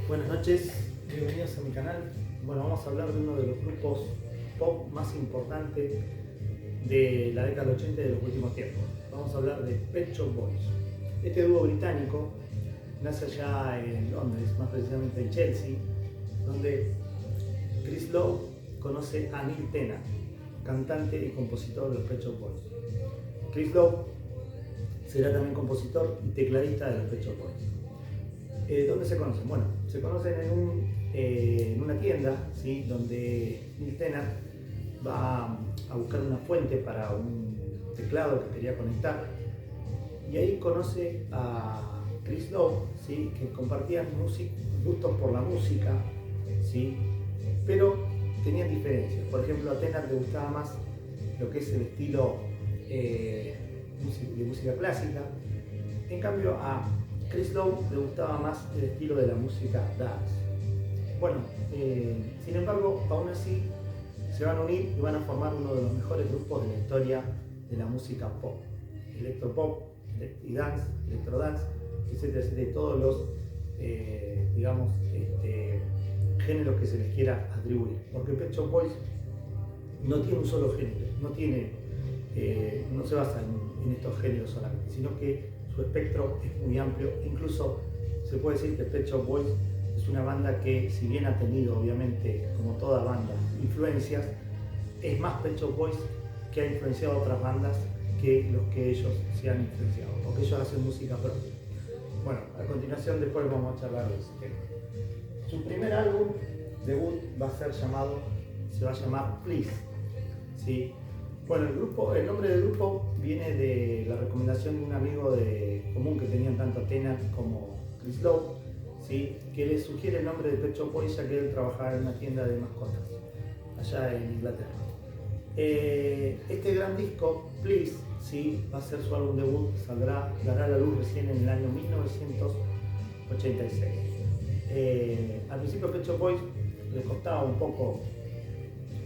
Buenas noches, bienvenidos a mi canal. Bueno, vamos a hablar de uno de los grupos pop más importantes de la década del 80 y de los últimos tiempos. Vamos a hablar de Pet Shop Boys. Este dúo británico nace allá en Londres, más precisamente en Chelsea, donde Chris Lowe conoce a Neil Tennant, cantante y compositor de los Pet Shop Boys. Chris Lowe será también compositor y tecladista de los Pet Shop Boys. ¿Dónde se conocen? Bueno, se conocen en una tienda, ¿sí? Donde Neil Tennant va a buscar una fuente para un teclado que quería conectar, y ahí conoce a Chris Lowe, ¿sí? Que compartían gustos por la música, ¿sí? Pero tenían diferencias. Por ejemplo, a Tennant le gustaba más lo que es el estilo de música clásica. En cambio, a Chris Lowe le gustaba más el estilo de la música dance. Bueno, sin embargo, aún así se van a unir y van a formar uno de los mejores grupos de la historia de la música pop, electropop y dance, electrodance, etcétera, etcétera, todos los géneros que se les quiera atribuir. Porque Pet Shop Boys no tiene un solo género, no se basa en estos géneros solamente, sino que su espectro es muy amplio. Incluso se puede decir que Pet Shop Boys es una banda que, si bien ha tenido, obviamente, como toda banda, influencias, es más Pet Shop Boys que ha influenciado a otras bandas que los que ellos se han influenciado, porque ellos hacen música propia. Bueno, a continuación después vamos a charlar de ese tema. Su primer álbum debut se va a llamar Please, ¿sí? Bueno, el nombre del grupo viene de la recomendación de un amigo común que tenían tanto Tennant como Chris Lowe, ¿sí? Que le sugiere el nombre de Pet Shop Boys, ya que él trabajaba en una tienda de mascotas allá en Inglaterra. Este gran disco, Please, ¿sí? Va a ser su álbum debut, dará a la luz recién en el año 1986. Al principio Pet Shop Boys le costaba un poco.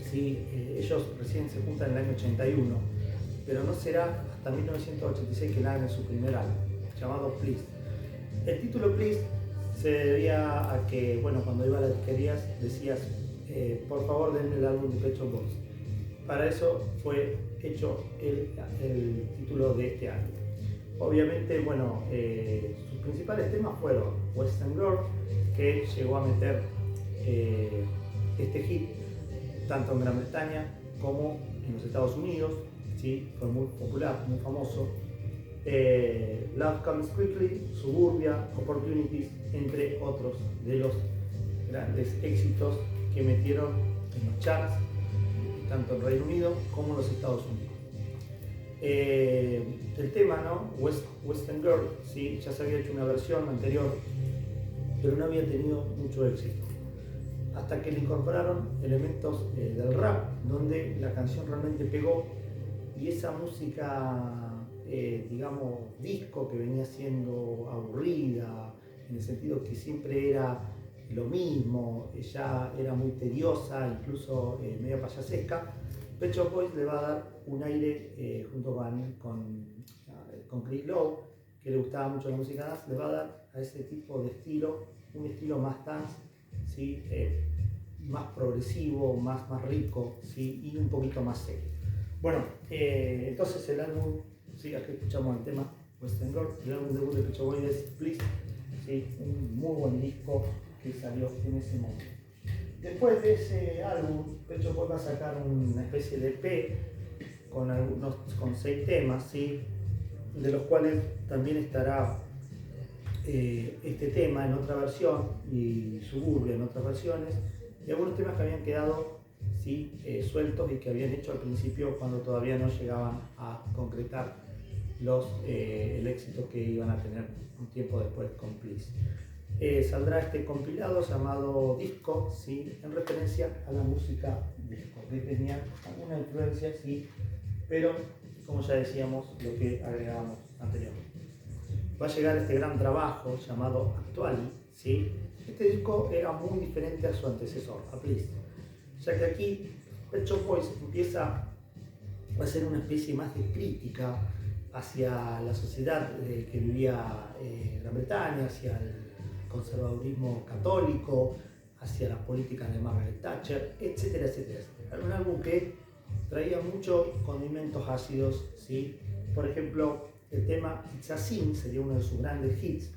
Sí, ellos recién se juntan en el año 81, pero no será hasta 1986 que lanzan su primer álbum, llamado Please. El título Please se debía a que, bueno, cuando iba a las disquerías decías, por favor denme el álbum de Pet Shop Boys. Para eso fue hecho el título de este álbum. Obviamente, bueno, sus principales temas fueron Western Girl, que llegó a meter este hit tanto en Gran Bretaña como en los Estados Unidos, ¿sí? Fue muy popular, muy famoso. Love Comes Quickly, Suburbia, Opportunities, entre otros de los grandes éxitos que metieron en los charts, tanto en Reino Unido como en los Estados Unidos. El tema, ¿no? Western Girl, ¿sí? Ya se había hecho una versión anterior, pero no había tenido mucho éxito, hasta que le incorporaron elementos del rap, donde la canción realmente pegó, y esa música, digamos, disco, que venía siendo aburrida, en el sentido que siempre era lo mismo, ya era muy tediosa, incluso media payasesca. Pet Shop Boys le va a dar un aire, junto con Chris Lowe, que le gustaba mucho la música dance, le va a dar a ese tipo de estilo, un estilo más dance, ¿sí? Más progresivo, más rico, ¿sí? Y un poquito más serio. Bueno, entonces el álbum, ¿sí? Aquí escuchamos el tema Western Girl, el álbum debut de Pet Shop Boys es Please, ¿sí? Un muy buen disco que salió en ese momento. Después de ese álbum, Pet Shop Boys va a sacar una especie de EP con 6 temas, ¿sí? De los cuales también estará este tema en otra versión y Suburbia en otras versiones, y algunos temas que habían quedado, ¿sí? Sueltos, y que habían hecho al principio cuando todavía no llegaban a concretar el éxito que iban a tener un tiempo después con Please. Saldrá este compilado llamado Disco, ¿sí? En referencia a la música disco, que tenía alguna influencia, ¿sí? Pero, como ya decíamos, lo que agregábamos anteriormente. Va a llegar este gran trabajo llamado Actuali, ¿sí? Este disco era muy diferente a su antecesor, a Please, ya que aquí Pet Shop Boys empieza a hacer una especie más de crítica hacia la sociedad que vivía Gran Bretaña, hacia conservadurismo católico, hacia las políticas de Margaret Thatcher, etcétera, etcétera, etcétera. Era un álbum que traía muchos condimentos ácidos, ¿sí? Por ejemplo, el tema It's a Sin sería uno de sus grandes hits,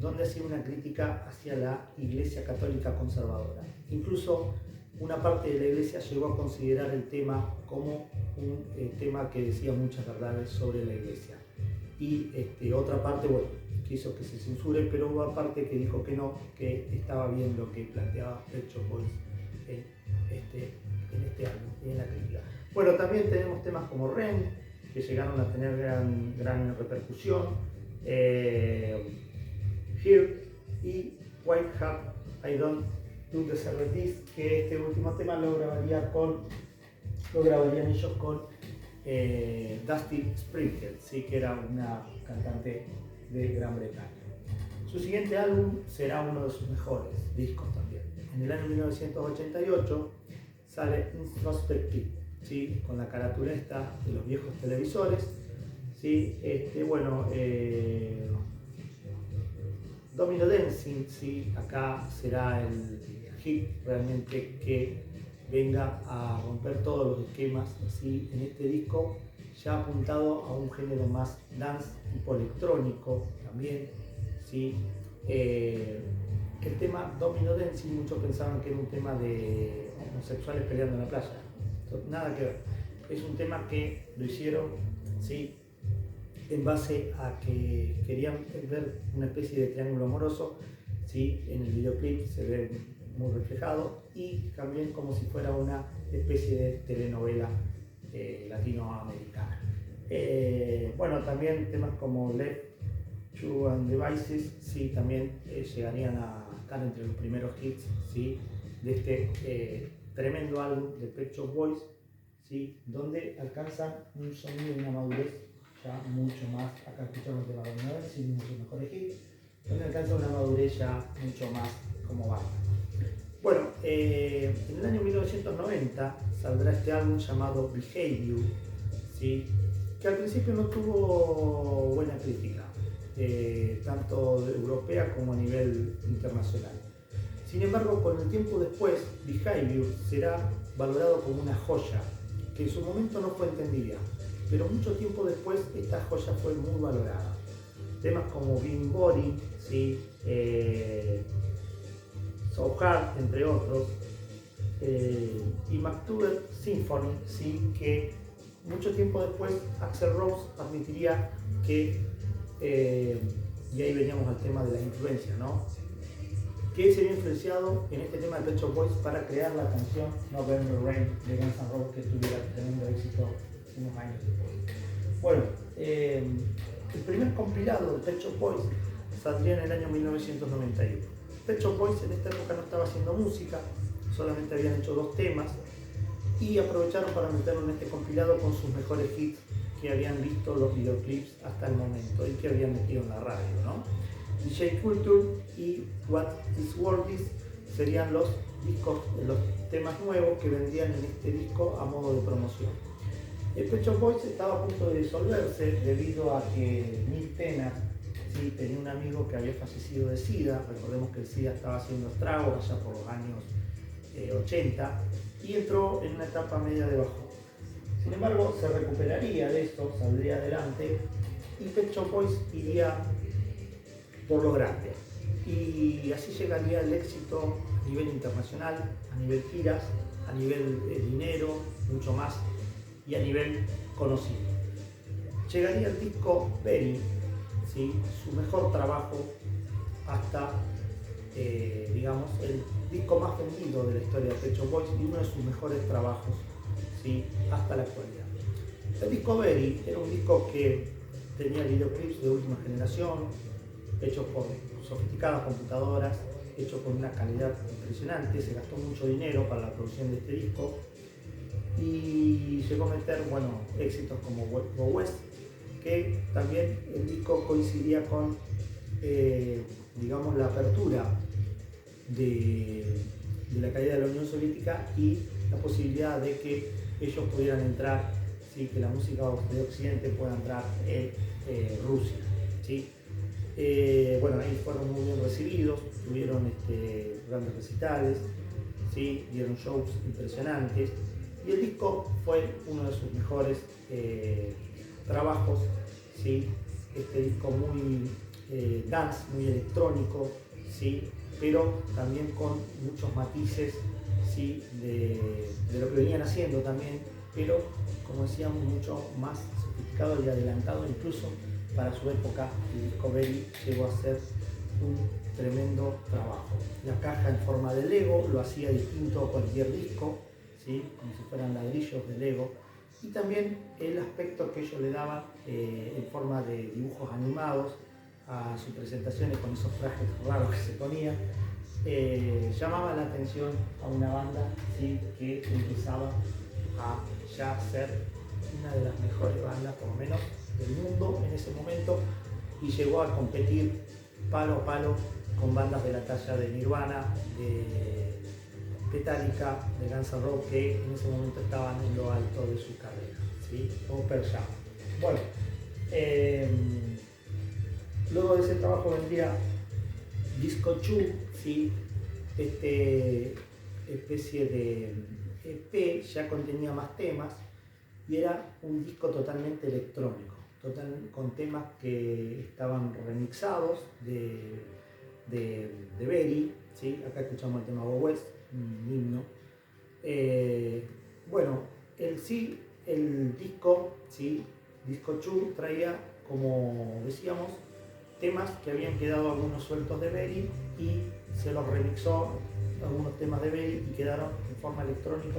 donde hacía una crítica hacia la Iglesia Católica conservadora. Incluso una parte de la Iglesia llegó a considerar el tema como un tema que decía muchas verdades sobre la Iglesia. Y otra parte, bueno, quiso que se censure, pero hubo parte que dijo que no, que estaba bien lo que planteaba Pet Shop Boys en este álbum y en la crítica. Bueno, también tenemos temas como Ren, que llegaron a tener gran repercusión, Here y White Hat, I Don't Do the Service, que este último tema lo grabarían ellos con Dusty Springfield, ¿sí? Que era una cantante de Gran Bretaña. Su siguiente álbum será uno de sus mejores discos también. En el año 1988 sale Introspective, ¿sí? Con la carátula esta de los viejos televisores, ¿sí? Domino Dancing, ¿sí? Acá será el hit realmente que venga a romper todos los esquemas, ¿sí? En este disco ya apuntado a un género más dance tipo electrónico también, ¿sí? El tema Domino Dancing, muchos pensaban que era un tema de homosexuales peleando en la playa. Nada que ver. Es un tema que lo hicieron, ¿sí? En base a que querían ver una especie de triángulo amoroso, ¿sí? En el videoclip se ve muy reflejado, y también como si fuera una especie de telenovela latinoamericana. Bueno, también temas como Left, True and Devices, sí, también llegarían a estar entre los primeros hits, ¿sí? De este tremendo álbum de Pet Shop Boys, ¿sí? Donde alcanzan un sonido y una madurez ya mucho más. Acá escuchamos el tema de una vez, uno de sus mejores hits, donde alcanza una madurez ya mucho más como banda. Bueno, en el año 1990 saldrá este álbum llamado Behavior, ¿sí? Que al principio no tuvo buena crítica, tanto europea como a nivel internacional. Sin embargo, con el tiempo después, Behavior será valorado como una joya, que en su momento no fue entendida, pero mucho tiempo después esta joya fue muy valorada. Temas como Being Body, ¿sí? So Hard, entre otros, y McTuber Symphony, ¿sí? Que mucho tiempo después Axl Rose admitiría que, y ahí veníamos al tema de la influencia, ¿no? Que se había influenciado en este tema de Pet Shop Boys para crear la canción November Rain de Guns N' Roses, que tuviera tremendo éxito unos años después. Bueno, el primer compilado de Pet Shop Boys saldría en el año 1991. Pet Shop Boys en esta época no estaba haciendo música, solamente habían hecho 2 temas, y aprovecharon para meterlo en este compilado con sus mejores hits que habían visto los videoclips hasta el momento y que habían metido en la radio, ¿no? DJ Culture y What Is World Is serían los temas nuevos que vendrían en este disco a modo de promoción. El Pet Shop Boys estaba a punto de disolverse debido a que Neil Tennant, ¿sí? Tenía un amigo que había fallecido de SIDA. Recordemos que el SIDA estaba haciendo estragos allá por los años 80, y entró en una etapa media de bajón. Sin embargo, se recuperaría de esto, saldría adelante, y Pet Shop Boys iría por lo grande. Y así llegaría el éxito a nivel internacional, a nivel giras, a nivel dinero, mucho más, y a nivel conocido. Llegaría el disco Very, ¿sí? Su mejor trabajo hasta, digamos, el disco más vendido de la historia de Pet Shop Boys y uno de sus mejores trabajos, ¿sí? Hasta la actualidad. El disco Very era un disco que tenía videoclips de última generación, hechos por sofisticadas computadoras, hechos con una calidad impresionante. Se gastó mucho dinero para la producción de este disco y llegó a meter, bueno, éxitos como Go West, que también el disco coincidía con, digamos, la apertura de la caída de la Unión Soviética y la posibilidad de que ellos pudieran entrar, ¿sí? Que la música de Occidente pueda entrar en Rusia, ¿sí? Bueno, ahí fueron muy bien recibidos recibidos, tuvieron grandes recitales, ¿sí? Dieron shows impresionantes y el disco fue uno de sus mejores trabajos, ¿sí? Este disco muy dance, muy electrónico, ¿sí? Pero también con muchos matices, ¿sí? de lo que venían haciendo también, pero como decíamos, mucho más sofisticado y adelantado incluso para su época. El disco Belly llegó a ser un tremendo trabajo. La caja en forma de Lego lo hacía distinto a cualquier disco, ¿sí? Como si fueran ladrillos de Lego, y también el aspecto que ellos le daban en forma de dibujos animados a sus presentaciones con esos trajes raros que se ponían, llamaba la atención a una banda, ¿sí? Que empezaba a ya ser una de las mejores bandas, por lo menos del mundo en ese momento, y llegó a competir palo a palo con bandas de la talla de Nirvana, de Metallica, de Guns N' Roses, que en ese momento estaban en lo alto de su carrera, ¿sí? O Pearl Jam. Bueno, luego de ese trabajo vendría Disco 2, ¿sí? Especie de EP ya contenía más temas y era un disco totalmente electrónico, con temas que estaban remixados de Berry, ¿sí? Acá escuchamos el tema Go West, un himno. Bueno, el disco, ¿sí? Disco 2 traía, como decíamos, temas que habían quedado algunos sueltos de Berry y se los remixó algunos temas de Berry y quedaron en forma electrónica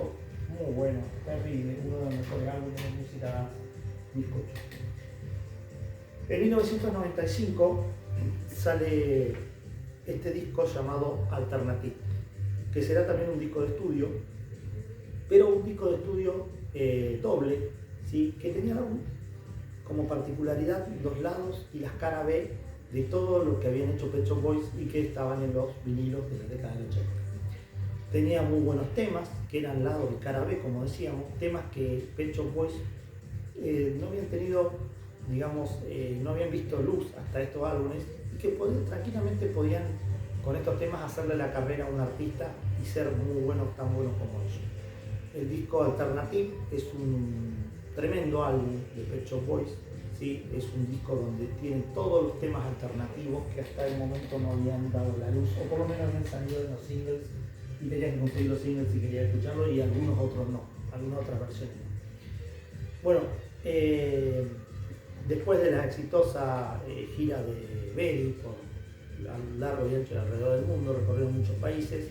muy bueno, terrible, uno de los mejores álbumes de música disco 2. En 1995 sale este disco llamado Alternative, que será también un disco de estudio, pero un disco de estudio doble, ¿sí? Que tenía como particularidad los lados y las caras B de todo lo que habían hecho Pet Shop Boys y que estaban en los vinilos de la década del 80. Tenía muy buenos temas, que eran lados y cara B, como decíamos, temas que Pet Shop Boys no habían tenido, digamos, no habían visto luz hasta estos álbumes y que tranquilamente podían con estos temas hacerle la carrera a un artista y ser muy buenos, tan buenos como ellos. El disco Alternative es un tremendo álbum de Pet Shop Boys, ¿sí? Es un disco donde tienen todos los temas alternativos que hasta el momento no habían dado la luz, o por lo menos habían salido en los singles y tenías que conseguir los singles si querías escucharlo, y algunos otros no, algunas otras versiones no. Bueno, después de la exitosa gira de Berry por largo y ancho y alrededor del mundo, recorrieron muchos países,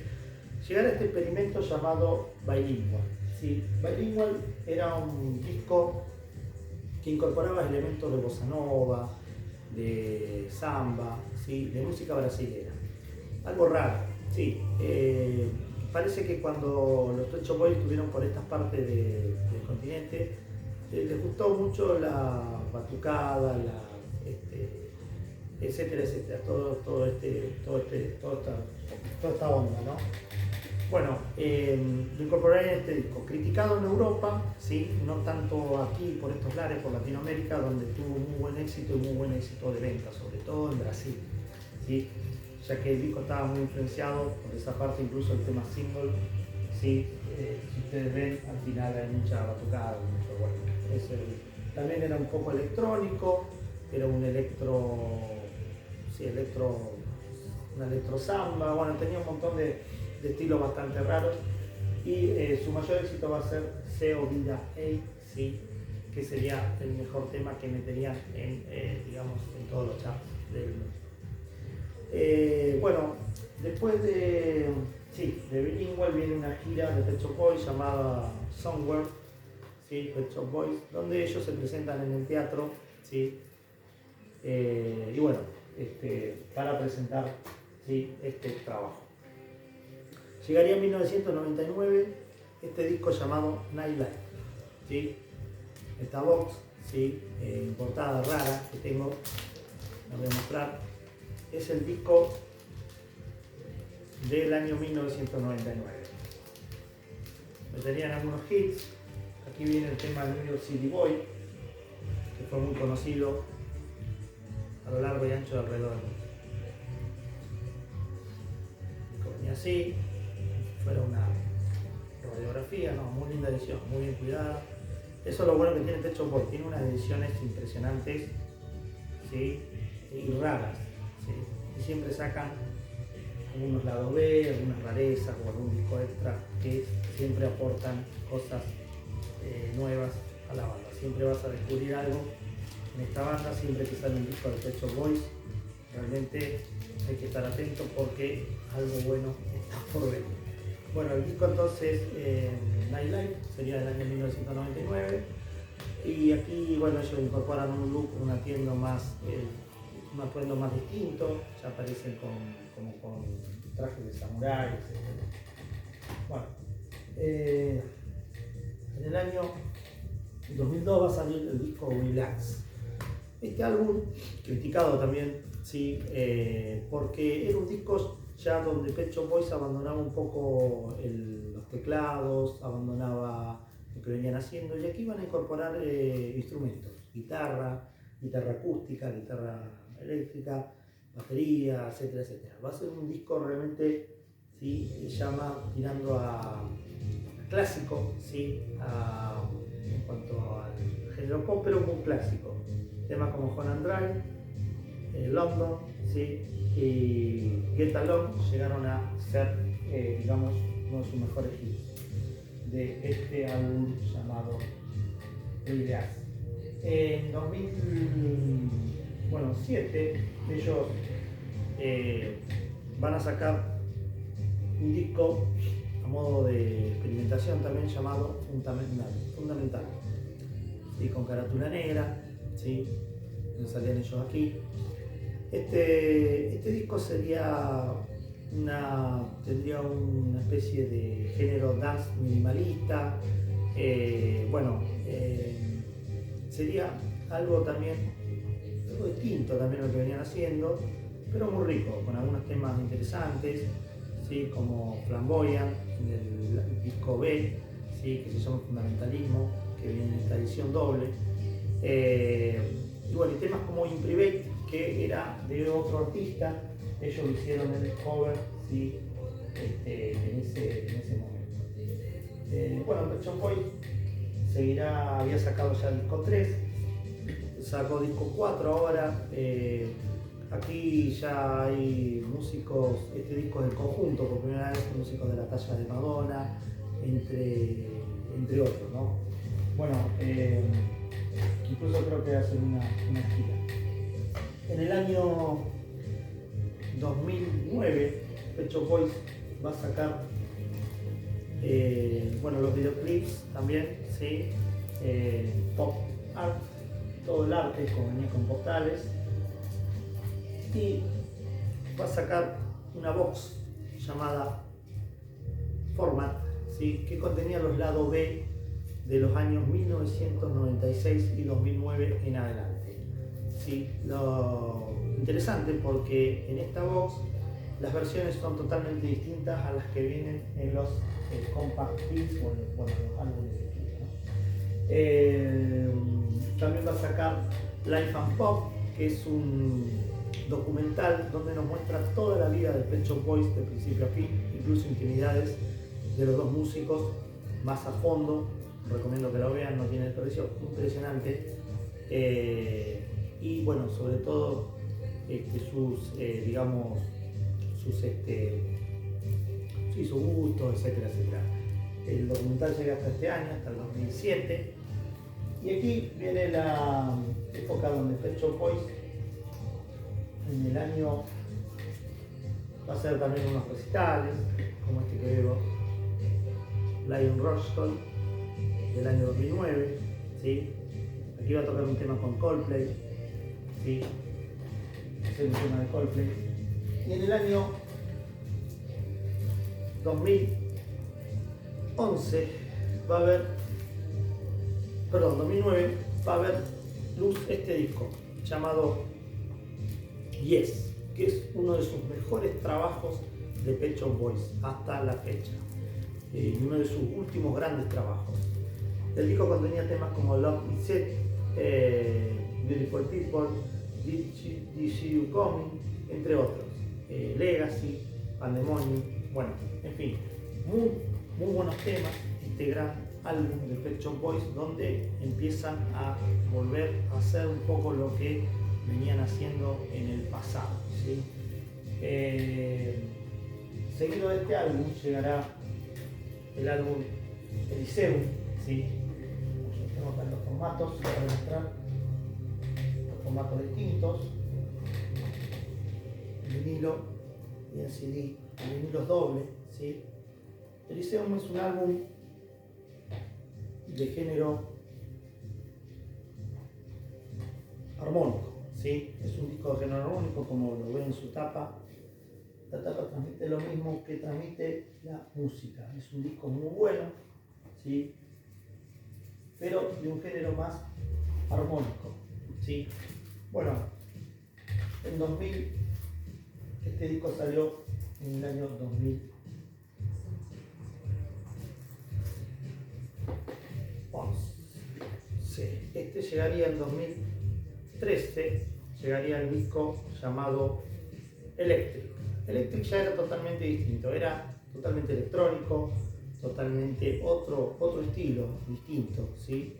llegaron a este experimento llamado Bilingual. ¿Sí? Bilingual era un disco que incorporaba elementos de bossa nova, de samba, ¿sí? De música brasileña. Algo raro, sí. Parece que cuando los Pet Shop Boys estuvieron por estas partes del continente, les gustó mucho la batucada, etcétera, etcétera, toda esta onda, ¿no? Bueno, lo incorporé en este disco, criticado en Europa, ¿sí? No tanto aquí por estos lares, por Latinoamérica, donde tuvo muy buen éxito y muy buen éxito de venta, sobre todo en Brasil, ¿sí? Ya que el disco estaba muy influenciado por esa parte, incluso el tema single, ¿sí? Si ustedes ven, al final hay mucha batucada, mucho bueno. También era un poco electrónico, era un una electro samba, bueno, tenía un montón de estilos bastante raros, y su mayor éxito va a ser Seo Vida Ei, ¿sí? Que sería el mejor tema que meterían digamos, en todos los charts del mundo. Bueno, después de Bilingual viene una gira de Pet Shop Boys llamada Somewhere, ¿sí? Pet Shop Boys, donde ellos se presentan en el teatro, ¿sí? Y bueno, para presentar, ¿sí? Este trabajo. Llegaría en 1999 este disco llamado Nightlife, ¿sí? Esta box, ¿sí? Portada rara que tengo, la voy a mostrar, es el disco del año 1999. Meterían algunos hits. Aquí viene el tema de New York City Boy, que fue muy conocido a lo largo y ancho de alrededor del mundo. así, si fuera una radiografía, no, muy linda edición, muy bien cuidada. Eso es lo bueno que tiene Pet Shop Boys, tiene unas ediciones impresionantes, ¿sí? Y raras, ¿sí? Y siempre sacan algunos lados B, algunas rarezas o algún disco extra que siempre aportan cosas nuevas a la banda. Siempre vas a descubrir algo en esta banda, siempre que sale un disco de Pet Shop Boys, realmente hay que estar atento porque algo bueno está por venir. Bueno, el disco entonces, Nightlife, sería del año 1999, y aquí, bueno, ellos incorporan un look, un atuendo más distinto, ya aparecen como con trajes de samurái, etc. Bueno, en el año 2002 va a salir el disco Relax. Este álbum, criticado también, sí, porque era un disco ya donde Pet Shop Boys abandonaba un poco los teclados, abandonaba lo que venían haciendo, y aquí van a incorporar instrumentos, guitarra acústica, guitarra eléctrica, batería, etcétera, etcétera. Va a ser un disco realmente, sí, se llama tirando a clásico, sí, en cuanto al género pop, pero muy clásico. Temas como Home and Dry, London, sí, y Get Along llegaron a ser, digamos, uno de sus mejores hits de este álbum llamado Relax. En 2007 ellos van a sacar un disco a modo de experimentación también llamado Fundamental, ¿sí? Con carátula negra, ¿sí? No salían ellos aquí. Este disco tendría una especie de género dance minimalista, sería algo distinto también a lo que venían haciendo, pero muy rico, con algunos temas interesantes, ¿sí? Como Flamboyant, en el disco B, ¿sí? Que se llama Fundamentalismo, que viene en esta edición doble. Y bueno, y temas como In Private, que era de otro artista, ellos lo hicieron en el cover, ¿sí? En ese momento. Bueno, Pet Shop Boys había sacado ya el disco 3, sacó disco 4 ahora. Aquí ya hay músicos, este disco es del conjunto, por primera vez, músicos de la talla de Madonna, entre otros, ¿no? Bueno, incluso creo que hacen una gira. En el año 2009, Pet Shop Boys va a sacar los videoclips también, ¿sí? Pop art, todo el arte venía con postales, y va a sacar una box llamada Format, ¿sí? Que contenía los lados B de los años 1996 y 2009 en adelante, ¿sí? Lo interesante porque en esta box las versiones son totalmente distintas a las que vienen en los compact discs o los álbumes de estudio, ¿no? También va a sacar Life and Pop, que es un documental donde nos muestra toda la vida de Pet Shop Boys de principio a fin, incluso intimidades de los dos músicos más a fondo. Recomiendo que lo vean, no tiene precio, impresionante. Y bueno, sobre todo sus gustos, etcétera, etcétera. El documental llega hasta este año, hasta el 2007. Y aquí viene la época donde Pet Shop Boys, en el año, va a hacer también unos recitales, como este que veo, Lion Rockstall, del año 2009, ¿sí? Aquí va a tocar un tema con Coldplay, ¿sí? Es el tema de Coldplay. Y en el año 2009 va a haber luz este disco llamado Yes, que es uno de sus mejores trabajos de Pet Shop Boys hasta la fecha, y uno de sus últimos grandes trabajos. El disco contenía temas como Love Is It, Beautiful People, Did You Coming, entre otros, Legacy, Pandemonium. Bueno, en fin, muy buenos temas, este gran álbum de Pet Shop Boys, donde empiezan a volver a hacer un poco lo que venían haciendo en el pasado, ¿sí? Seguido de este álbum llegará el álbum Elyseum, ¿sí? Tengo acá los formatos para mostrar los formatos distintos, el vinilo y el CD, el vinilo es doble, ¿sí? Elyseum es un álbum de género armónico, ¿sí? Es un disco de género armónico, como lo ven en su tapa. La tapa transmite lo mismo que transmite la música. Es un disco muy bueno, ¿sí? Pero de un género más armónico, ¿sí? Bueno, en 2000, este disco salió en el año 2000. Sí, este llegaría en 2013, llegaría el disco llamado Electric. Electric ya era totalmente distinto, era totalmente electrónico, totalmente otro estilo distinto, ¿sí?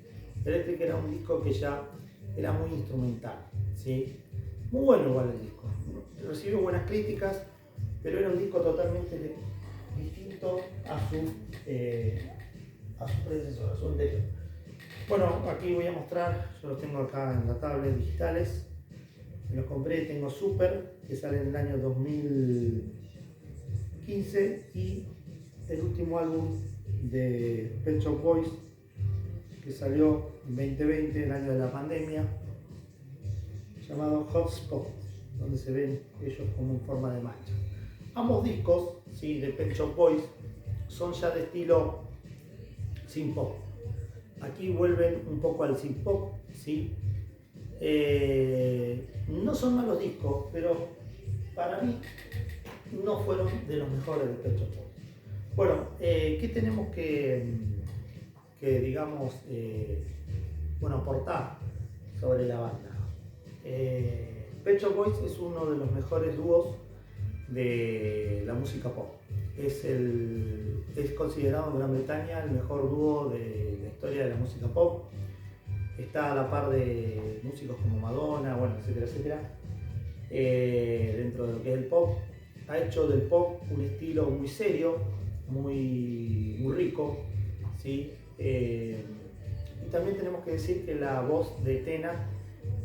Electric era un disco que ya era muy instrumental, ¿sí? Muy bueno igual el disco, recibió buenas críticas, pero era un disco totalmente distinto a su predecesor, a su anterior. Bueno, aquí voy a mostrar, yo los tengo acá en la tablet digitales, me los compré, tengo Super, que sale en el año 2015, y el último álbum de Pet Shop Boys, que salió en 2020, el año de la pandemia, llamado Hotspot, donde se ven ellos como en forma de mancha. Ambos discos, ¿sí?, de Pet Shop Boys son ya de estilo synth pop. Aquí vuelven un poco al synth pop, ¿sí? No son malos discos, pero para mí no fueron de los mejores de Pet Shop Boys. Bueno, ¿qué tenemos que digamos, aportar sobre la banda? Pet Shop Boys es uno de los mejores dúos de la música pop. Es considerado en Gran Bretaña el mejor dúo de la historia de la música pop. Está a la par de músicos como Madonna, bueno, etcétera, etcétera. Dentro de lo que es el pop, ha hecho del pop un estilo muy serio, muy rico, ¿sí? Y también tenemos que decir que la voz de Tena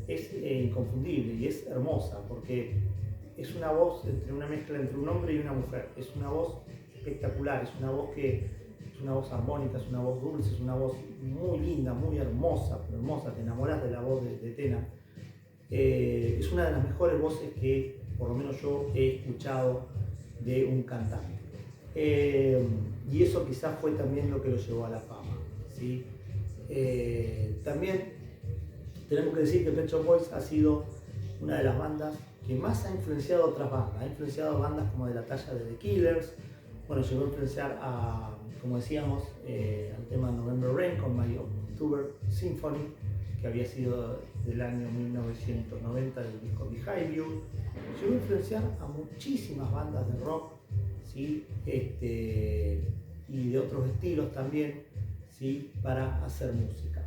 es inconfundible y es hermosa, porque es una voz una mezcla entre un hombre y una mujer. Es una voz espectacular, es una voz armónica, es una voz dulce, es una voz muy linda, muy hermosa, te enamoras de la voz de Tena. Es una de las mejores voces que por lo menos yo he escuchado de un cantante. Y eso quizás fue también lo que lo llevó a la fama, ¿sí? También tenemos que decir que Pet Shop Boys ha sido una de las bandas que más ha influenciado a otras bandas. Ha influenciado a bandas como de la talla de The Killers. Bueno, llegó a influenciar a, como decíamos, al tema November Rain con My October Symphony, que había sido del año 1990 del disco Behind You. Llegó a influenciar a muchísimas bandas de rock, ¿sí? Y de otros estilos también, ¿sí?, para hacer música.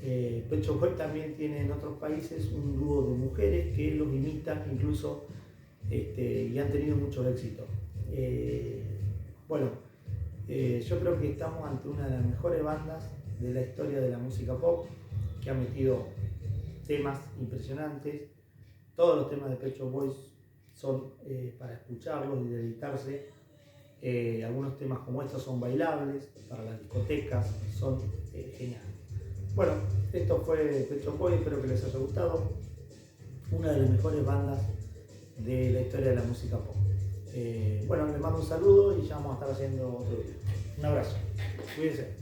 Pet Shop Boys también tiene en otros países un dúo de mujeres que los imitan incluso, y han tenido mucho éxito. Yo creo que estamos ante una de las mejores bandas de la historia de la música pop, que ha metido temas impresionantes. Todos los temas de Pet Shop Boys son para escucharlos y deleitarse. Algunos temas como estos son bailables para las discotecas, son geniales. Bueno, esto fue Pet Shop Boys, espero que les haya gustado. Una de las mejores bandas de la historia de la música pop. Les mando un saludo y ya vamos a estar haciendo otro video. Un abrazo, cuídense.